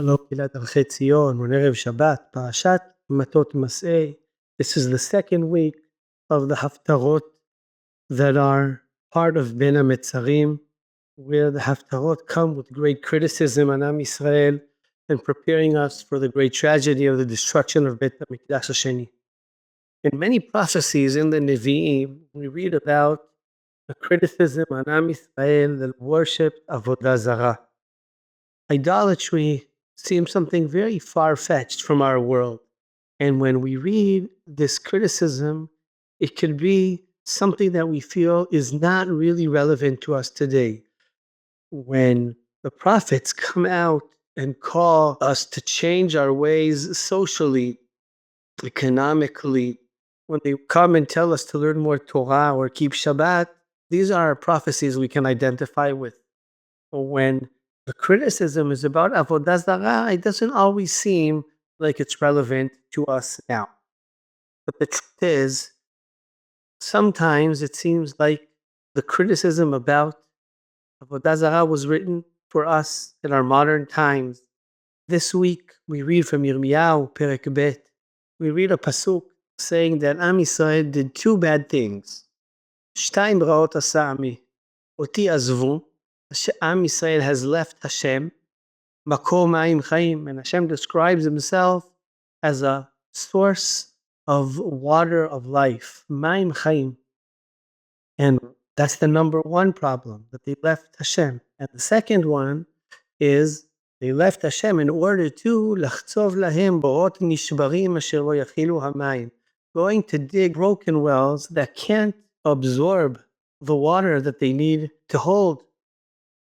Hello, Kehilat Darchei Tzion, on Erev Shabbat, Parashat Matot-Masei. This is the second week of the Haftarot that are part of Ben HaMetzarim, where the Haftarot come with great criticism on Am Yisrael and preparing us for the great tragedy of the destruction of Beit HaMikdash HaSheni. In many prophecies in the Nevi'im, we read about the criticism on Am Yisrael that worshipped Avodah Zarah. Idolatry seems something very far-fetched from our world. And when we read this criticism, it could be something that we feel is not really relevant to us today. When the prophets come out and call us to change our ways socially, economically, when they come and tell us to learn more Torah or keep Shabbat, these are prophecies we can identify with. When the criticism is about Avodah Zarah, it doesn't always seem like it's relevant to us now. But the truth is, sometimes it seems like the criticism about Avodah Zarah was written for us in our modern times. This week, we read from Yirmiyahu, Perek Bet. We read a pasuk saying that Am Yisrael did two bad things. Shtayim ra'ot asa ami, oti azvu. Am Yisrael has left Hashem, Makor Ma'im Chaim, and Hashem describes himself as a source of water of life, Ma'im Chaim. And that's the number one problem, that they left Hashem. And the second one is they left Hashem in order to lachtzov lahem borot nishbarim asher lo yachilu hamayim, going to dig broken wells that can't absorb the water that they need to hold.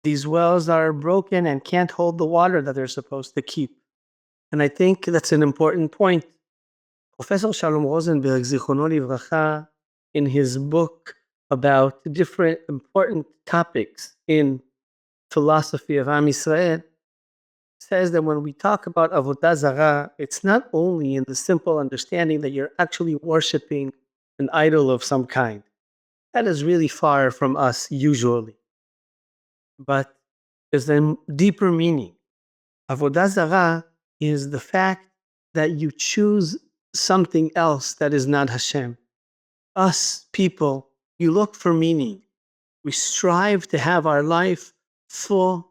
These wells are broken and can't hold the water that they're supposed to keep. And I think that's an important point. Professor Shalom Rosenberg, Zichrono Livracha, in his book about different important topics in philosophy of Am Yisrael, says that when we talk about Avodah Zarah, it's not only in the simple understanding that you're actually worshiping an idol of some kind. That is really far from us usually. But there's a deeper meaning. Avodah Zarah is the fact that you choose something else that is not Hashem. Us people, you look for meaning. We strive to have our life full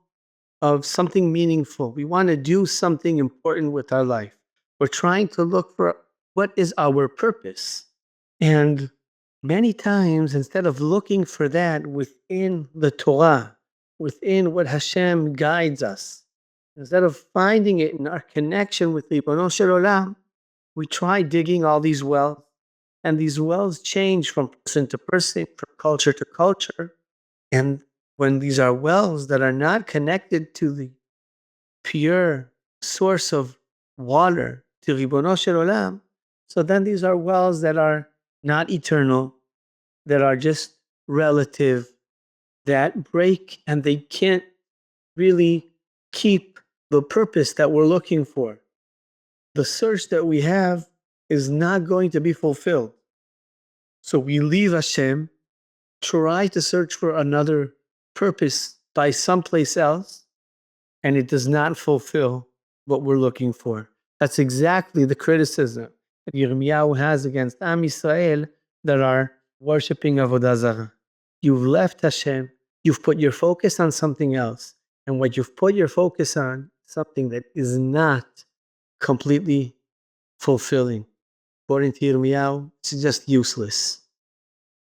of something meaningful. We want to do something important with our life. We're trying to look for what is our purpose. And many times, instead of looking for that within the Torah, within what Hashem guides us, instead of finding it in our connection with Ribono Shel Olam, we try digging all these wells. And these wells change from person to person, from culture to culture. And when these are wells that are not connected to the pure source of water, to Ribono Shel Olam, so then these are wells that are not eternal, that are just relative, that break, and they can't really keep the purpose that we're looking for. The search that we have is not going to be fulfilled. So we leave Hashem, try to search for another purpose by someplace else, and it does not fulfill what we're looking for. That's exactly the criticism that Yirmiyahu has against Am Yisrael that are worshipping Avodah Zarah. You've left Hashem, you've put your focus on something else, and what you've put your focus on, something that is not completely fulfilling. According to Yirmiyahu, it's just useless.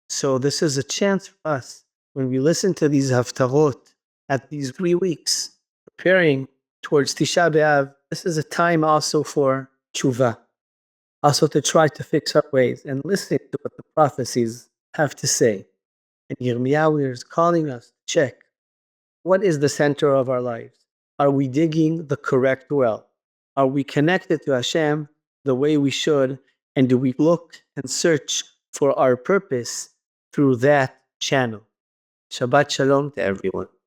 So this is a chance for us, when we listen to these haftarot at these 3 weeks, preparing towards Tisha B'Av, this is a time also for tshuva, also to try to fix our ways and listen to what the prophecies have to say. And Yirmiyahu is calling us to check, what is the center of our lives? Are we digging the correct well? Are we connected to Hashem the way we should? And do we look and search for our purpose through that channel? Shabbat Shalom to everyone.